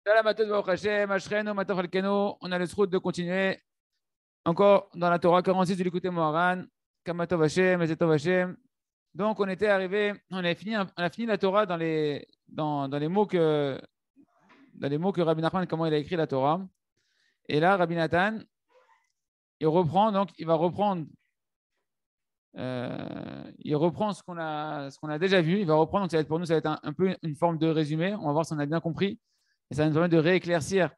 Shalom à tous, Baruch Hashem, Ashrenu, Matov Alkenu. On a le route de continuer encore dans la Torah 46 du Likutei Moharan, Kamatov Hashem, Ezetov Hashem. Donc, on était arrivé, on a fini la Torah dans les mots que Rabbi Nachman, comment il a écrit la Torah. Et là, Rabbi Nathan, il reprend ce qu'on a déjà vu. Il va reprendre, donc pour nous, ça va être un peu une forme de résumé. On va voir si on a bien compris. Et ça va nous permettre de rééclaircir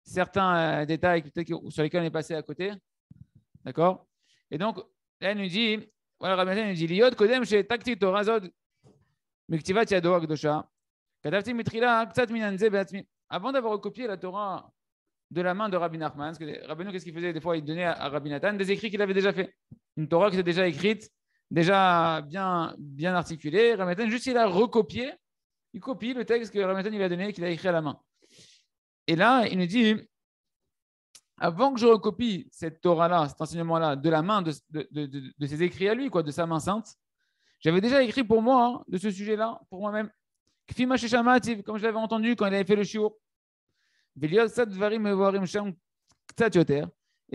certains détails sur lesquels on est passé à côté. D'accord. Et donc, là, il nous dit, voilà, Rabbi Nathan, il nous dit, Liot kodem chez takti Torah zod, miktivat yado akdosha, katavti mitrila ktsat minanze beatzmi. Avant d'avoir recopié la Torah de la main de Rabbi Nachman, parce que Rabbi Nachman, qu'est-ce qu'il faisait? Des fois, il donnait à Rabbi Nathan des écrits qu'il avait déjà fait. Une Torah qui était déjà écrite, déjà bien articulée. Rabbi Nathan, juste il a recopié, il copie le texte que Rabbi Nathan il a donné, qu'il a écrit à la main. Et là, il nous dit, avant que je recopie cette Torah-là, cet enseignement-là, de la main de ses écrits à lui, quoi, de sa main sainte, j'avais déjà écrit pour moi, hein, de ce sujet-là, pour moi-même. Comme je l'avais entendu quand il avait fait le shiur. Et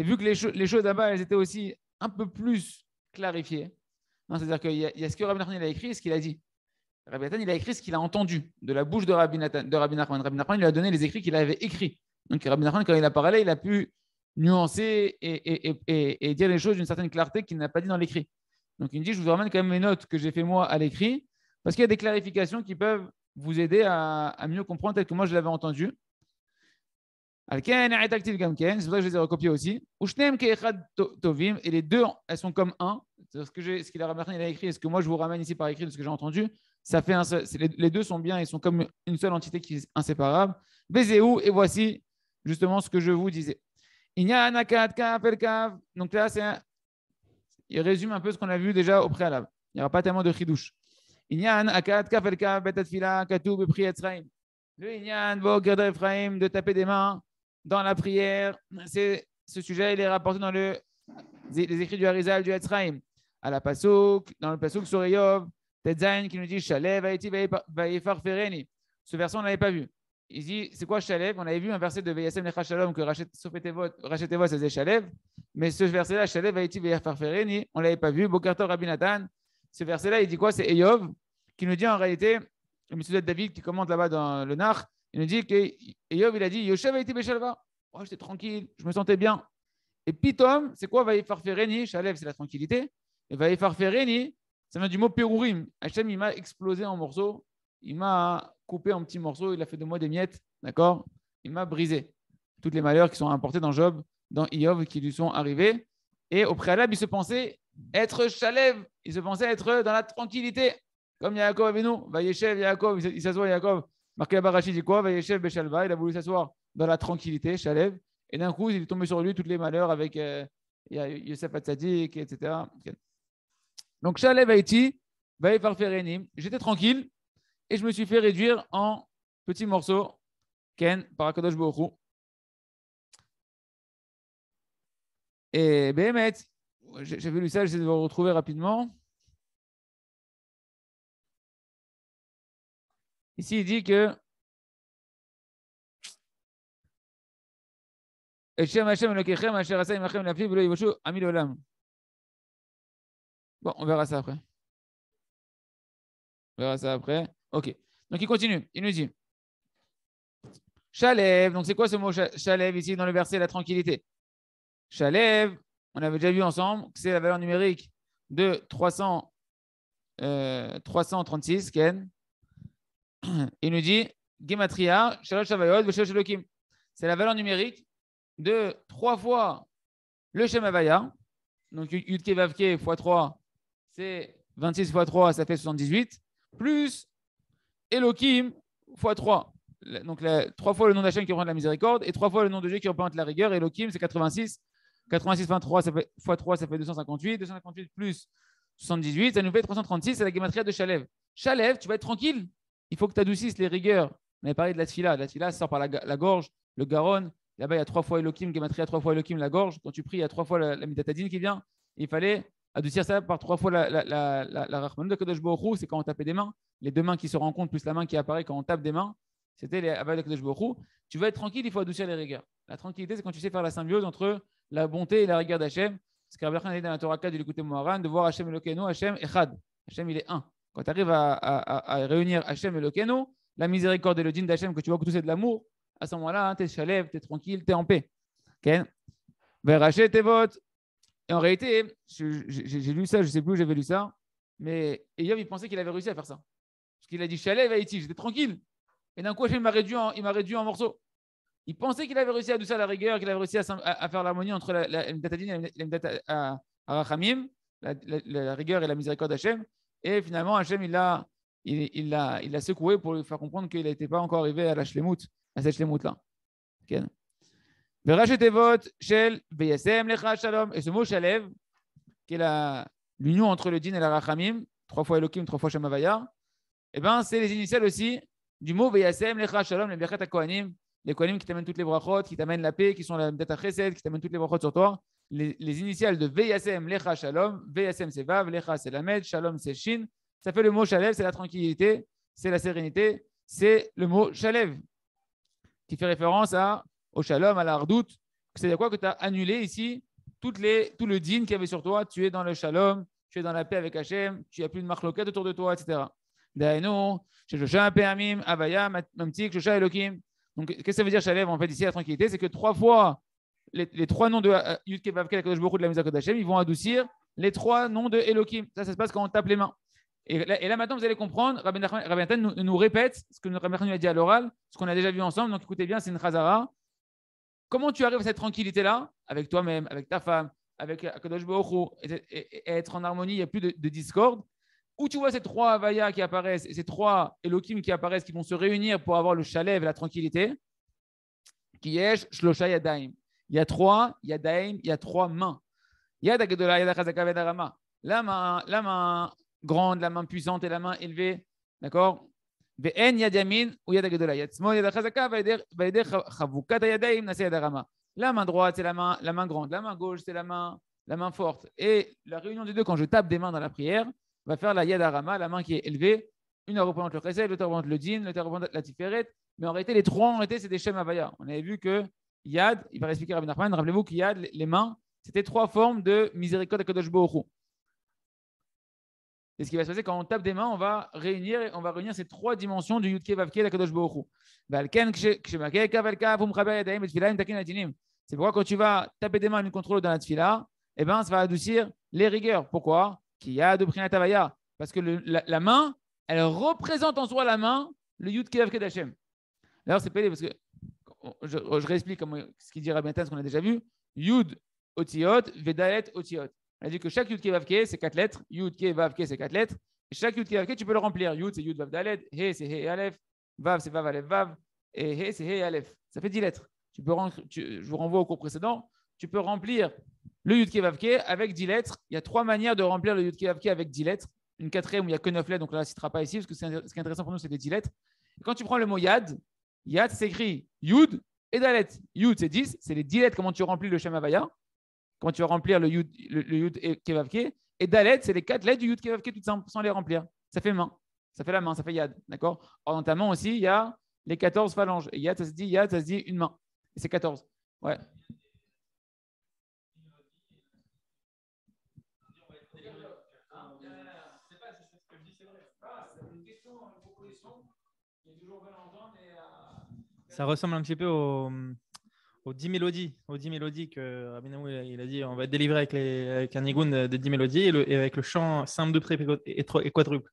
vu que les choses là-bas, elles étaient aussi un peu plus clarifiées. C'est-à-dire qu'il y a ce que Rabbi Nachman a écrit et ce qu'il a dit. Rabbi Nathan, il a écrit ce qu'il a entendu de la bouche de Rabbi Nachman. Rabbi Nachman, il lui a donné les écrits qu'il avait écrits. Donc Rabbi Nachman, quand il a parlé, il a pu nuancer et dire les choses d'une certaine clarté qu'il n'a pas dit dans l'écrit. Donc il me dit, je vous ramène quand même mes notes que j'ai fait moi à l'écrit, parce qu'il y a des clarifications qui peuvent vous aider à mieux comprendre tel que moi je l'avais entendu. C'est pour ça que je les ai recopiés aussi. Et les deux, elles sont comme un. Ce qu'il a écrit et ce que moi je vous ramène ici par écrit de ce que j'ai entendu, ça fait les deux sont bien, ils sont comme une seule entité qui est inséparable. Bezéou, et voici justement ce que je vous disais. Donc là, il résume un peu ce qu'on a vu déjà au préalable. Il n'y aura pas tellement de chidouche. Le Inyan, de taper des mains dans la prière, ce sujet, il est rapporté dans les écrits du Harizal du Etzraim. À la Pasuk, dans le Pasuk sur Eyov, Tetzain qui nous dit Shalev Haïti Vaïfar Fereni. Ce verset, on ne l'avait pas vu. Il dit c'est quoi Shalev? On avait vu un verset de Veyasem Lecha Shalom que Rachetevot, ça faisait Shalev. Mais ce verset-là, Shalev Haïti Vaïfar Fereni, on ne l'avait pas vu. Bokartor Rabbi Nathan. Ce verset-là, il dit quoi? C'est Eyov qui nous dit en réalité, le monsieur David qui commente là-bas dans le Nar, il nous dit que Eyov, il a dit Yoshev Haïti Beshalva. Oh, j'étais tranquille, je me sentais bien. Et Pitom, c'est quoi Vaïfar Fereni? Shalev, c'est la tranquillité. Et Vaïfar Fereni, ça vient du mot Perurim. Hachem, il m'a explosé en morceaux. Il m'a coupé en petits morceaux. Il a fait de moi des miettes. D'accord? Il m'a brisé. Toutes les malheurs qui sont apportés dans Job, dans Iov, qui lui sont arrivés. Et au préalable, il se pensait être Shalev. Il se pensait être dans la tranquillité. Comme Yaakov Avinu. Vaïeshev, Yaakov. Il s'assoit, Yaakov. Marqué là-bas, Rachid dit quoi? Vaïeshev, Beshalva. Il a voulu s'asseoir dans la tranquillité, Shalev. Et d'un coup, il est tombé sur lui tous les malheurs avec Yosef Hatzadik, etc. Donc, Shalev Haïti, Vaïfar Ferenim. J'étais tranquille et je me suis fait réduire en petits morceaux. Ken, par Akadosh Baruch Hu. Et Behemet, j'avais lu ça, j'essaie de vous retrouver rapidement. Ici, il dit que Bon, on verra ça après. On verra ça après. Ok. Donc, il continue. Il nous dit Shalev. Donc, c'est quoi ce mot Shalev ici dans le verset la tranquillité? Shalev, on avait déjà vu ensemble que c'est la valeur numérique de 336, Ken. Il nous dit Gematria, Shalosh Shavayot, Veshalosh Elokim. C'est la valeur numérique de 3 fois le Shem Havaya. Donc, Yudke Vavke x 3, c'est 26 x 3, ça fait 78. Plus Elohim x 3. Donc, 3 fois le nom d'Hachem qui représente la miséricorde et 3 fois le nom de Dieu qui représente la rigueur. Elohim, c'est 86. 86 23, ça fait, x 3, ça fait 258. 258 plus 78, ça nous fait 336. C'est la gématria de Shalev. Shalev, tu vas être tranquille. Il faut que tu adoucisses les rigueurs. On avait parlé de la tfila. La tfila, ça sort par la gorge, le garonne. Là-bas, il y a 3 fois Elohim, gématria 3 fois Elohim, la gorge. Quand tu pries, il y a 3 fois la midatadine qui vient. Il fallait adoucir ça par 3 fois la Rachmanout de Kadosh Baruch Hu, c'est quand on tapait des mains. Les deux mains qui se rencontrent plus la main qui apparaît quand on tape des mains. C'était les Abba d'Akadosh Baruch Hu. Tu veux être tranquille, il faut adoucir les rigueurs. La tranquillité, c'est quand tu sais faire la symbiose entre la bonté et la rigueur d'Hachem. Ce que Rabbi Nachman a dit dans la Torah 4 de l'écouter Moharan, de voir Hachem Elokeinu, Hachem Echad. Hachem, il est un. Quand tu arrives à réunir Hachem Elokeinu, la miséricorde et le din d'Hachem, que tu vois que tout c'est de l'amour, à ce moment-là, hein, tu es chalev, tu es tranquille, tu es en paix. Okay? Verachet tes votes. Et en réalité, j'ai lu ça, je ne sais plus où j'avais lu ça, mais Eyob, il pensait qu'il avait réussi à faire ça. Parce qu'il a dit Chalev Haïti, j'étais tranquille. Et d'un coup, Hachem m'a réduit en morceaux. Il pensait qu'il avait réussi à adoucir la rigueur, qu'il avait réussi à faire l'harmonie entre la Mdatadin et la Rachamim, la rigueur et la miséricorde d'Hachem. Et finalement, Hachem, il l'a secoué pour lui faire comprendre qu'il n'était pas encore arrivé à la shlemut, à cette shlemut-là. Okay. Verachetevot, Shel, Veyasem, Lecha, Shalom. Et ce mot Shalev, qui est l'union entre le din et la Rachamim, 3 fois Elohim, 3 fois Shemavaya, eh ben, c'est les initiales aussi du mot Veyasem, Lecha, Shalom, les Birkat HaKohanim, les Kohanim qui t'amènent toutes les brachot, qui t'amènent la paix, qui sont la Data Chesed, qui t'amènent toutes les brachot sur toi. Les initiales de Veyasem, Lecha, Shalom. Veyasem, c'est Vav, Lecha, c'est Lamed, Shalom, c'est Shin. Ça fait le mot Shalev, c'est la tranquillité, c'est la sérénité, c'est le mot Shalev, qui fait référence au Shalom, à la Hardout. C'est-à-dire quoi que tu as annulé ici tout le din qu'il y avait sur toi. Tu es dans le Shalom, tu es dans la paix avec Hachem, tu n'as plus de marloquette autour de toi, etc. Daïno, Shosha Peamim, Avaya, Mamtik, Shosha Elokim. Donc, qu'est-ce que ça veut dire Shalev? En fait, ici, la tranquillité, c'est que 3 fois les 3 noms de Yud Kei Vav Kei Kadosh Baruch Hu de la Mizakot Hachem, ils vont adoucir les 3 noms de Elokim. Ça se passe quand on tape les mains. Et là maintenant, vous allez comprendre, Rabbi Nathan nous répète ce que Rabbi Nathan nous a dit à l'oral, ce qu'on a déjà vu ensemble. Donc, écoutez bien, c'est une chazara. Comment tu arrives à cette tranquillité-là, avec toi-même, avec ta femme, avec Akadosh Baruch Hu, et être en harmonie, il n'y a plus de discorde. Où tu vois ces 3 Havaya qui apparaissent, et ces 3 Elohim qui apparaissent, qui vont se réunir pour avoir le Shalev et la tranquillité, qui est Shlosha Yadaim. Il y a 3 Yadaim, il y a 3 mains. Yad Agedola, Yad Achazaka, Yad Arama. La main grande, la main puissante et la main élevée, d'accord? Ve'en Yad Yamin ou Yad Agedola. Yad Smol, Yad Achazaka, Va'eder Chavukat Yadaim, Nase Yad Arama. La main droite, c'est la main grande. La main gauche, c'est la main forte. Et la réunion des deux, quand je tape des mains dans la prière, va faire la Yad Arama, la main qui est élevée. Une représente le Chesed, l'autre représente le Din, l'autre représente la Tiferet. Mais en réalité, les 3, en réalité, c'est des Shem Havaya. On avait vu que Yad, il va expliquer Rabbi Nachman, rappelez-vous que Yad, les mains, c'était 3 formes de miséricorde à Kadosh Baruch Hu. Et ce qui va se passer quand on tape des mains, on va réunir ces 3 dimensions du Yud Kei Vav Kei de Kadosh Baruch Hu. C'est pourquoi quand tu vas taper des mains l'une contre l'autre dans la tefila, eh ben, ça va adoucir les rigueurs. Pourquoi? Parce que la main, elle représente en soi la main, le Yud Kei Vav Kei d'Hachem. D'ailleurs, c'est pédé parce que je réexplique ce qu'il dit Rabbi Nathan, ce qu'on a déjà vu. Yud Otiot, Vedalet Otiot. On a dit que chaque Yud Kei Vav Kei, c'est 4 lettres. Yud Kei Vav Kei, c'est 4 lettres. Et chaque Yud Kei Vav Kei, tu peux le remplir. Yud, c'est Yud Vav Dalet. He, c'est He Aleph. Vav, c'est Vav Aleph Vav. Et He, c'est He Aleph. Ça fait 10 lettres. Je vous renvoie au cours précédent. Tu peux remplir le Yud Kei Vav Kei avec 10 lettres. Il y a 3 manières de remplir le Yud Kei Vav Kei avec 10 lettres. Une 4e où il n'y a que 9 lettres, donc là, on ne citera pas ici, parce que ce qui est intéressant pour nous, c'est les 10 lettres. Et quand tu prends le mot Yad, Yad s'écrit Yud et Dalet. Yud, c'est 10, c'est les 10 lettres, comment tu remplis le Shem Havaya, comment tu vas remplir le Yud Kei Vav Kei. Et Dalet, c'est les 4 lettres du Yud Kei Vav Kei, tout simple, sans les remplir. Ça fait main, ça fait la main, ça fait Yad. D'accord? Or, dans ta main aussi, il y a les 14 phalanges. Et Yad, ça se dit une main. Et c'est 14. Ouais. Ça ressemble un petit peu aux 10 mélodies, que Rabbi Naou il a dit on va délivrer avec un nigoun de 10 mélodies et avec le chant simple de pré et quadruple.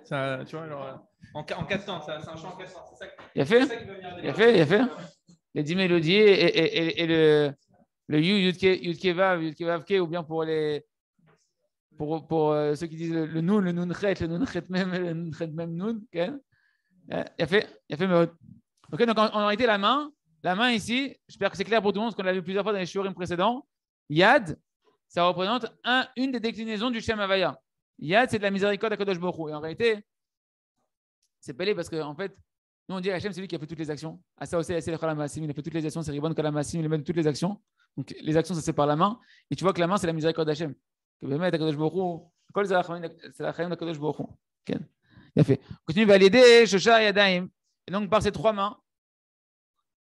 Ça, tu vois, genre, en 4 temps, c'est un chant en 4 temps. C'est ça il a fait. Les 10 mélodies et le Yud Kei Vav Kei, ou bien pour ceux qui disent le Nun Chet même Nun. Okay. Il a fait. Okay, donc en réalité, la main ici, j'espère que c'est clair pour tout le monde, parce qu'on l'a vu plusieurs fois dans les shiurim précédents. Yad, ça représente une des déclinaisons du Shem Havaya. Yad, c'est de la miséricorde à Kadosh Baruch Hu. Et en réalité, c'est pelé parce qu'en fait, nous on dit Hachem, c'est lui qui a fait toutes les actions. Asa aussi, il a fait toutes les actions, c'est Ribon Kalamassim, il a fait toutes les actions. Donc les actions, ça c'est par la main. Et tu vois que la main, c'est la miséricorde d'Hachem. Que Bémet, Kadosh Baruch Hu, c'est la Chaim de Kadosh Baruch Hu. Il a fait. Continue, valider, Shosha Yadaim. Et donc, par ces trois mains,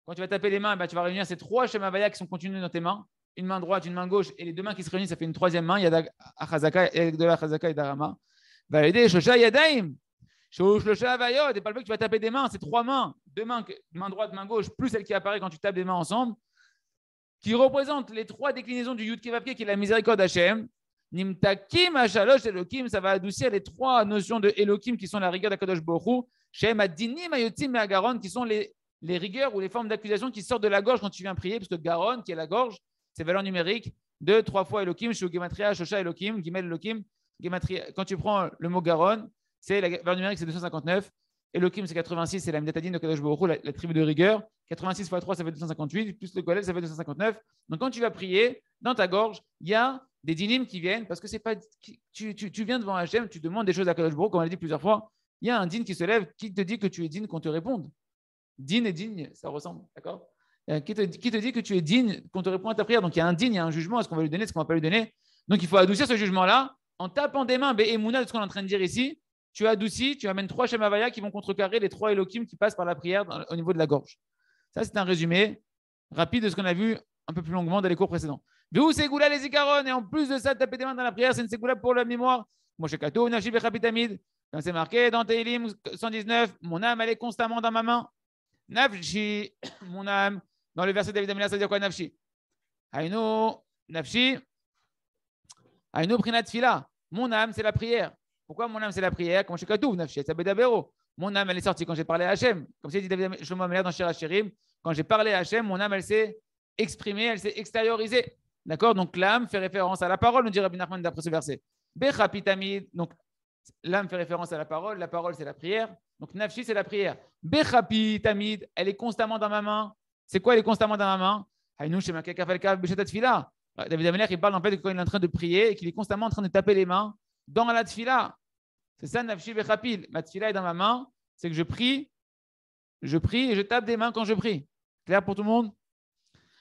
quand tu vas taper les mains, tu vas réunir ces trois Shem Havaya qui sont contenus dans tes mains. Une main droite, une main gauche, et les deux mains qui se réunissent, ça fait une troisième main. Il y a de la Chazaka et d'Arama. Va aider Shosha Yadaim. Shosha Havayot. Et pas le fait que tu vas taper des mains, c'est trois mains. Deux mains, main droite, main gauche, plus celle qui apparaît quand tu tapes des mains ensemble, qui représentent les trois déclinaisons du Yud Kevavke, qui est la miséricorde Hashem. Nimtakim Hashalosh Elokim, ça va adoucir les trois notions de Elokim qui sont la rigueur d'Akadosh Baruch Hu. Shem Adinim Ayotim Me'agaron, qui sont les rigueurs ou les formes d'accusation qui sortent de la gorge quand tu viens prier, parce que Garon, qui est la gorge, c'est valeur numérique, 2, 3 fois Elokim, Shu Gematria, Shosha Elokim, Gimel Elokim, Gematria. Quand tu prends le mot Garon, c'est la valeur numérique, c'est 259. Elokim, c'est 86, c'est la Midatadine de Kadosh Baruch Hu, la tribu de rigueur. 86 fois 3, ça fait 258, plus le Kolel, ça fait 259. Donc quand tu vas prier, dans ta gorge, il y a des dinim qui viennent, parce que c'est pas, tu viens devant Hachem, tu demandes des choses à Kadosh Baruch Hu, comme on l'a dit plusieurs fois, il y a un din qui se lève, qui te dit que tu es digne qu'on te réponde. Digne et digne, ça ressemble, d'accord? Qui te dit que tu es digne qu'on te réponde à ta prière. Donc il y a un digne, il y a un jugement, est-ce qu'on va lui donner, est-ce qu'on ne va pas lui donner? Donc il faut adoucir ce jugement-là en tapant des mains, Be'emouna, de ce qu'on est en train de dire ici. Tu adoucis, tu amènes trois Shem Havaya qui vont contrecarrer les trois Elokim qui passent par la prière au niveau de la gorge. Ça, c'est un résumé rapide de ce qu'on a vu un peu plus longuement dans les cours précédents. Vehu Ségoula les Zikaron, et en plus de ça, taper des mains dans la prière, c'est une Ségoula pour la mémoire. Moshe Kato, Nafshi Bechapitamid, comme c'est marqué dans Tehillim 119, mon âme, elle est constamment dans ma main. Nafshi, mon âme, dans le verset de David Amila, ça veut dire quoi, Nafshi? Haïno, Nafshi, Haïno Prinat Fila, mon âme, c'est la prière. Pourquoi mon âme, c'est la prière? Comme chez Katou, Nafshi, Sabedabero. Mon âme, elle est sortie quand j'ai parlé à Hachem. Comme c'est dit David Shlomo Améler dans Shir HaShirim, quand j'ai parlé à Hachem, mon âme, elle s'est exprimée, elle s'est extériorisée. D'accord? Donc l'âme fait référence à la parole, nous dit Rabbi Nachman d'après ce verset. Bechapitamid, donc l'âme fait référence à la parole c'est la prière. Donc Nafshi, c'est la prière. Bechapitamid, elle est constamment dans ma main. C'est quoi, elle est constamment dans ma main? Haïnou Shema Kekafalka Beshatat Fila. David Améler, il parle en fait que quand il est en train de prier et qu'il est constamment en train de taper les mains dans la tfila. C'est ça, Nafshi Bechapil. Ma tfila est dans ma main, c'est que je prie et je tape des mains quand je prie. Clair pour tout le monde?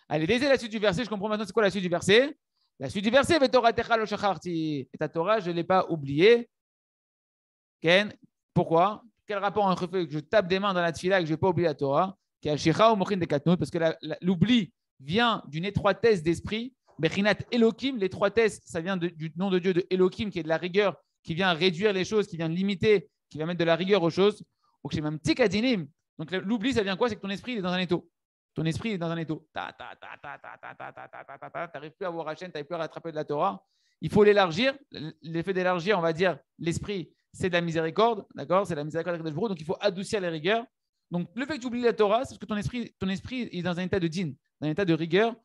Allez, lisez la suite du verset. Je comprends maintenant c'est quoi la suite du verset. La suite du verset, Vetoratecha lo shacharti. Et ta Torah, je ne l'ai pas oubliée. Ken, pourquoi? Quel rapport entre le fait que je tape des mains dans la tfila et que je n'ai pas oublié la Torah? Parce que l'oubli vient d'une étroitesse d'esprit. Bechinat Elokim, l'étroitesse, ça vient du nom de Dieu de Elokim, qui est de la rigueur, qui vient réduire les choses, qui vient limiter, qui va mettre de la rigueur aux choses. Donc l'oubli, ça vient quoi? C'est que ton esprit il est dans un étau. Ton esprit est dans un étau. Tu n'arrives plus à voir Hachem, tu n'arrives plus à rattraper de la Torah. Il faut l'élargir. L'effet d'élargir, on va dire, l'esprit, c'est de la miséricorde. D'accord? C'est la miséricorde de Dieu. Donc il faut adoucir les rigueurs. Donc le fait que tu oublies la Torah, c'est parce que ton esprit est dans un état de din, dans un état de rigueur,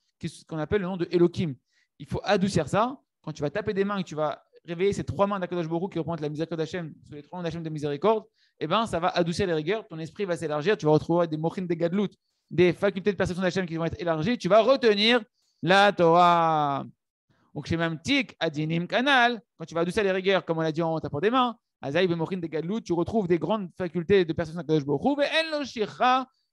qu'on appelle le nom de Elokim. Il faut adoucir ça. Quand tu vas taper des mains et que tu vas réveiller ces trois mains d'Akadosh Baruch Hu qui représentent la miséricorde d'Hachem, sur les trois mains d'Hachem de miséricorde, eh ben, ça va adoucir les rigueurs. Ton esprit va s'élargir. Tu vas retrouver des mochin, des gadlout, des facultés de perception d'Hachem qui vont être élargies. Tu vas retenir la Torah. Donc, chez Mamtik, Adinim Kanal, quand tu vas adoucir les rigueurs, comme on l'a dit en tapant des mains, Azaï, Mochin, des gadlout, tu retrouves des grandes facultés de perception d'Akadosh Baruch Hu.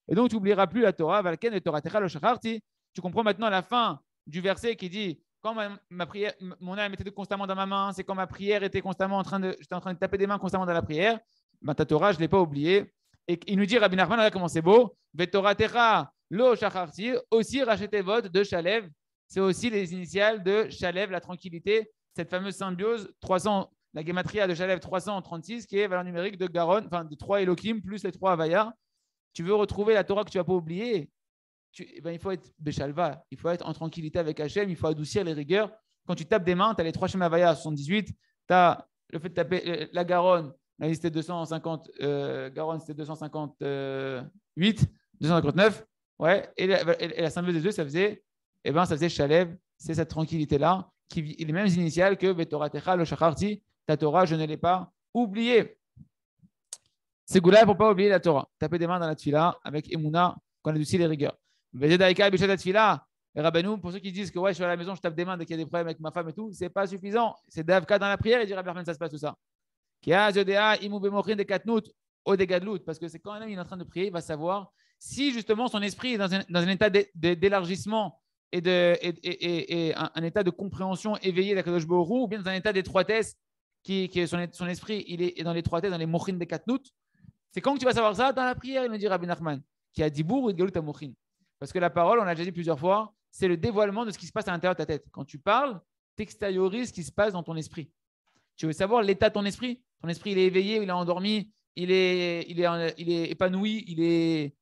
Et donc, tu n'oublieras plus la Torah. Valken et Torah Techa lo shacharti. Tu comprends maintenant la fin du verset qui dit quand ma prière, mon âme était constamment dans ma main, c'est quand ma prière était constamment j'étais en train de taper des mains constamment dans la prière. Ben, ta Torah, je ne l'ai pas oubliée. Et il nous dit, Rabbi Nachman, là comment c'est beau, Vetorah Techa lo shacharti, aussi Rachetevot de Shalev, c'est aussi les initiales de Shalev, la tranquillité, cette fameuse symbiose 300, la gematria de Shalev 336, qui est valeur numérique de Garon, enfin de 3 Elokim plus les 3 Havaya. Tu veux retrouver la Torah que tu ne vas pas oublier. Il faut être Béchalva, il faut être en tranquillité avec Hachem, il faut adoucir les rigueurs. Quand tu tapes des mains, tu as les 3 Shem Havaya à 78, tu as le fait de taper la Garonne, là c'était 250, Garonne c'était 258, 259, ouais, et la symbiose des deux, ça faisait Shalev, c'est cette tranquillité-là, qui est les mêmes initiales que Vetorah Techa lo shacharti, ta Torah, je ne l'ai pas oubliée. C'est Goula, il ne faut pas oublier la Torah. Taper des mains dans la tfila avec Emouna, qu'on adoucit les rigueurs. Et Rabbeinu, pour ceux qui disent que ouais, je suis à la maison, je tape des mains dès qu'il y a des problèmes avec ma femme et tout, c'est pas suffisant. C'est Davka dans la prière, et dit Rabbi Nachman, ça se passe tout ça. Parce que c'est quand il est en train de prier, il va savoir si justement son esprit est dans un état d'élargissement et un état de compréhension éveillé d'Akadosh Baruch Hu, ou bien dans un état d'étroitesse, qui est son esprit, il est dans l'étroitesse, dans les mochin des katnout. C'est quand que tu vas savoir ça? Dans la prière, il nous dit Rabbi Nachman, qui a dit bourg ou galut amochin. Parce que la parole, on l'a déjà dit plusieurs fois, c'est le dévoilement de ce qui se passe à l'intérieur de ta tête. Quand tu parles, tu extériorises ce qui se passe dans ton esprit. Tu veux savoir l'état de ton esprit? Ton esprit, il est éveillé, il est endormi, il est épanoui, il est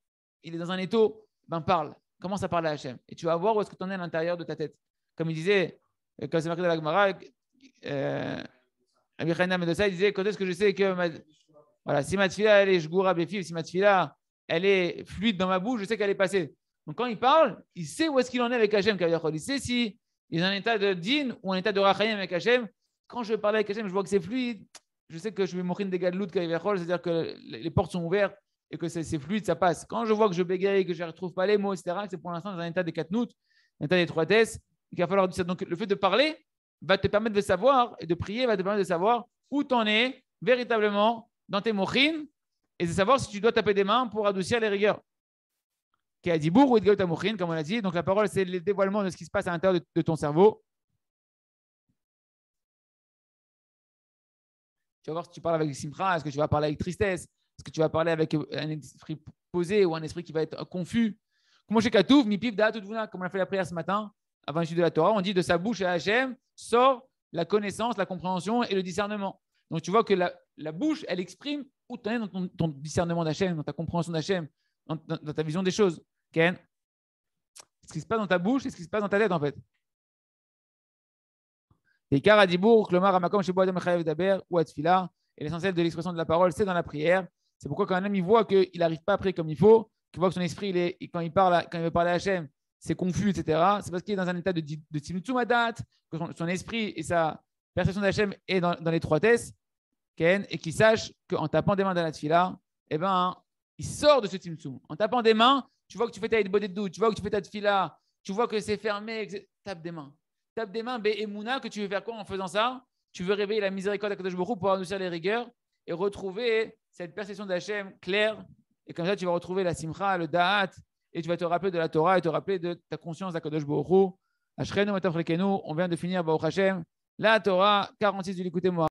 dans un étau. Ben parle. Commence à parler à Hachem. Et tu vas voir où est-ce que tu en es à l'intérieur de ta tête. Comme il disait, quand c'est marqué dans la Gemara, Rabbi Chaim Medosa, il disait, quand est-ce que je sais que voilà, si ma tefila, elle est jgoura béfiv, si ma tefila, elle est fluide dans ma bouche, je sais qu'elle est passée. Donc quand il parle, il sait où est-ce qu'il en est avec Hachem. Il sait si il est en état de din ou en état de rachayim avec Hachem. Quand je parle avec Hachem, je vois que c'est fluide. Je sais que je vais mourir des gadlout, c'est-à-dire que les portes sont ouvertes et que c'est fluide, ça passe. Quand je vois que je bégaye, que je ne retrouve pas les mots, etc., c'est pour l'instant dans un état des katnout, un état d'étroitesse, il va falloir dire ça. Donc le fait de parler va te permettre de savoir, et de prier va te permettre de savoir où tu en es véritablement dans tes mochines et de savoir si tu dois taper des mains pour adoucir les rigueurs. Qui a dit bourg ou idgalut amochin, comme on l'a dit. Donc la parole, c'est le dévoilement de ce qui se passe à l'intérieur de ton cerveau. Tu vas voir si tu parles avec simcha, est-ce que tu vas parler avec tristesse, est-ce que tu vas parler avec un esprit posé ou un esprit qui va être confus. Comme on a fait la prière ce matin, avant l'étude de la Torah, on dit de sa bouche à Hachem sort la connaissance, la compréhension et le discernement. Donc tu vois que la bouche, elle exprime où tu es dans ton discernement d'Hachem, dans ta compréhension d'Hachem, dans ta vision des choses. Ken, ce qui se passe dans ta bouche et ce qui se passe dans ta tête en fait. Et l'essentiel de l'expression de la parole, c'est dans la prière. C'est pourquoi quand un homme il voit qu'il n'arrive pas à prier comme il faut, qu'il voit que son esprit, quand il veut parler à Hachem, c'est confus, etc. C'est parce qu'il est dans un état de tzimtzum hadat, que son esprit et sa perception d'Hachem est dans l'étroitesse, et qu'il sache qu'en tapant des mains dans la tefila, eh ben, il sort de ce tzimtzum. En tapant des mains, tu vois que tu fais ta hitbodedut de doute, tu vois que tu fais ta tefila, tu vois que c'est fermé, tape des mains. Tape des mains, Be'emouna, que tu veux faire quoi en faisant ça? Tu veux réveiller la miséricorde d'Akadosh Baruch Hu pour adoucir les rigueurs et retrouver cette perception d'Hachem claire. Et comme ça, tu vas retrouver la simcha, le da'at, et tu vas te rappeler de la Torah et te rappeler de ta conscience d'Akadosh Baruch Hu. Ashrenu mataf lekenu, on vient de finir Baruch Hashem, la Torah 46 du Likutei Moharan.